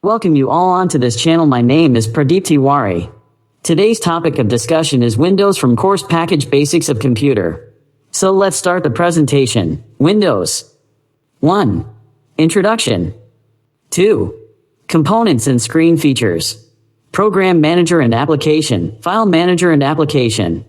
Welcome you all onto this channel. My name is Pradeep Tiwari. Today's topic of discussion is Windows from Course Package Basics of Computer. So let's start the presentation. Windows. 1. Introduction. 2. Components and screen features. Program Manager and Application, File Manager and Application.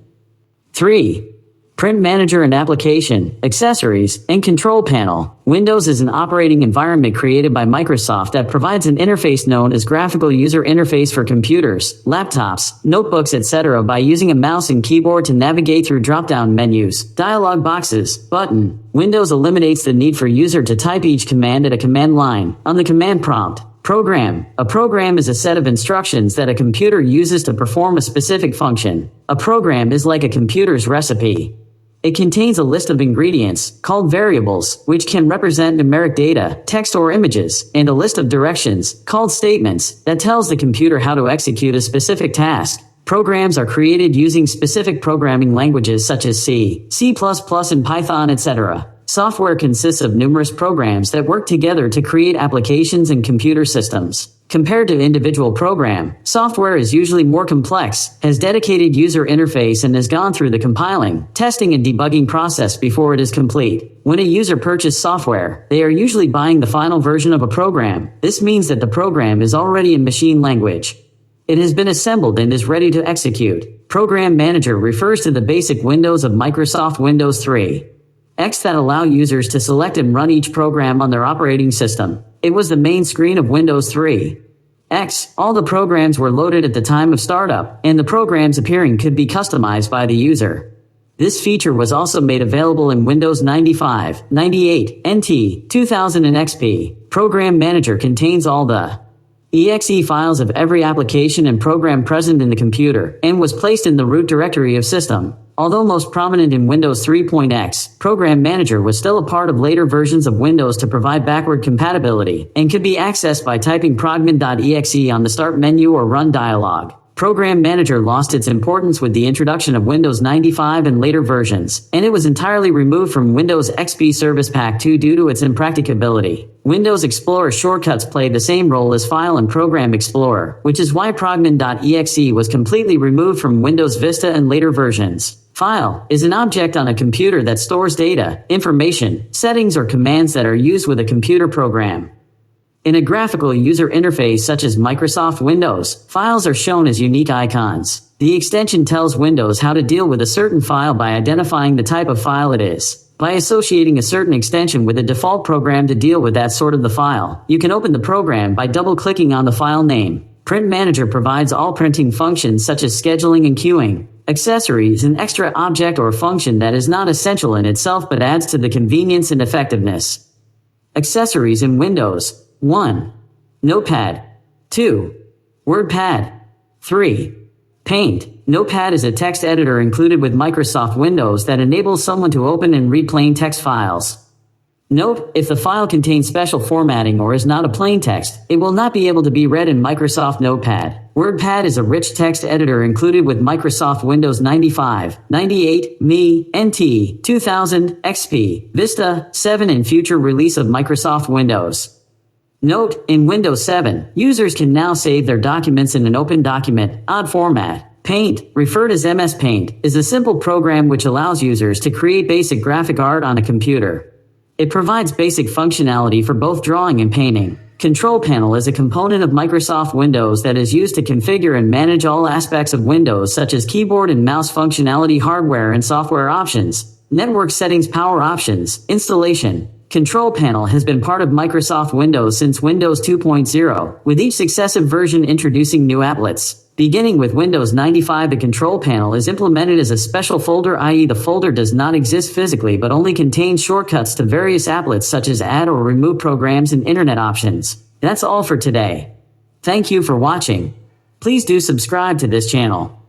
3. Print Manager and Application, Accessories, and Control Panel. Windows is an operating environment created by Microsoft that provides an interface known as Graphical User Interface for computers, laptops, notebooks, etc. by using a mouse and keyboard to navigate through drop-down menus, dialog boxes, button. Windows eliminates the need for user to type each command at a command line on the command prompt. Program. A program is a set of instructions that a computer uses to perform a specific function. A program is like a computer's recipe. It contains a list of ingredients, called variables, which can represent numeric data, text or images, and a list of directions, called statements, that tells the computer how to execute a specific task. Programs are created using specific programming languages such as C, C++, and Python, etc. Software consists of numerous programs that work together to create applications and computer systems. Compared to individual program, software is usually more complex, has dedicated user interface, and has gone through the compiling, testing, and debugging process before it is complete. When a user purchases software, they are usually buying the final version of a program. This means that the program is already in machine language. It has been assembled and is ready to execute. Program Manager refers to the basic windows of Microsoft Windows 3. X that allow users to select and run each program on their operating system. It was the main screen of Windows 3. X, all the programs were loaded at the time of startup, and the programs appearing could be customized by the user. This feature was also made available in Windows 95, 98, NT, 2000 and XP. Program Manager contains all the exe files of every application and program present in the computer, and was placed in the root directory of system. Although most prominent in Windows 3.x, Program Manager was still a part of later versions of Windows to provide backward compatibility, and could be accessed by typing progman.exe on the Start menu or Run dialog. Program Manager lost its importance with the introduction of Windows 95 and later versions, and it was entirely removed from Windows XP Service Pack 2 due to its impracticability. Windows Explorer shortcuts play the same role as File and Program Explorer, which is why progman.exe was completely removed from Windows Vista and later versions. File is an object on a computer that stores data, information, settings, or commands that are used with a computer program. In a graphical user interface such as Microsoft Windows, files are shown as unique icons. The extension tells Windows how to deal with a certain file by identifying the type of file it is. By associating a certain extension with a default program to deal with that sort of the file, you can open the program by double-clicking on the file name. Print Manager provides all printing functions such as scheduling and queuing. Accessories, an extra object or function that is not essential in itself but adds to the convenience and effectiveness. Accessories in Windows. 1. Notepad. 2. WordPad. 3. Paint. Notepad is a text editor included with Microsoft Windows that enables someone to open and read plain text files. Note, if the file contains special formatting or is not a plain text, it will not be able to be read in Microsoft Notepad. WordPad is a rich text editor included with Microsoft Windows 95, 98, ME, NT, 2000, XP, Vista, 7 and future release of Microsoft Windows. Note, in Windows 7, users can now save their documents in an open document, odd format. Paint, referred as MS Paint, is a simple program which allows users to create basic graphic art on a computer. It provides basic functionality for both drawing and painting. Control Panel is a component of Microsoft Windows that is used to configure and manage all aspects of Windows such as keyboard and mouse functionality, hardware and software options, network settings, power options, installation. Control Panel has been part of Microsoft Windows since Windows 2.0, with each successive version introducing new applets. Beginning with Windows 95, the Control Panel is implemented as a special folder, i.e. the folder does not exist physically but only contains shortcuts to various applets such as add or remove programs and internet options. That's all for today. Thank you for watching. Please do subscribe to this channel.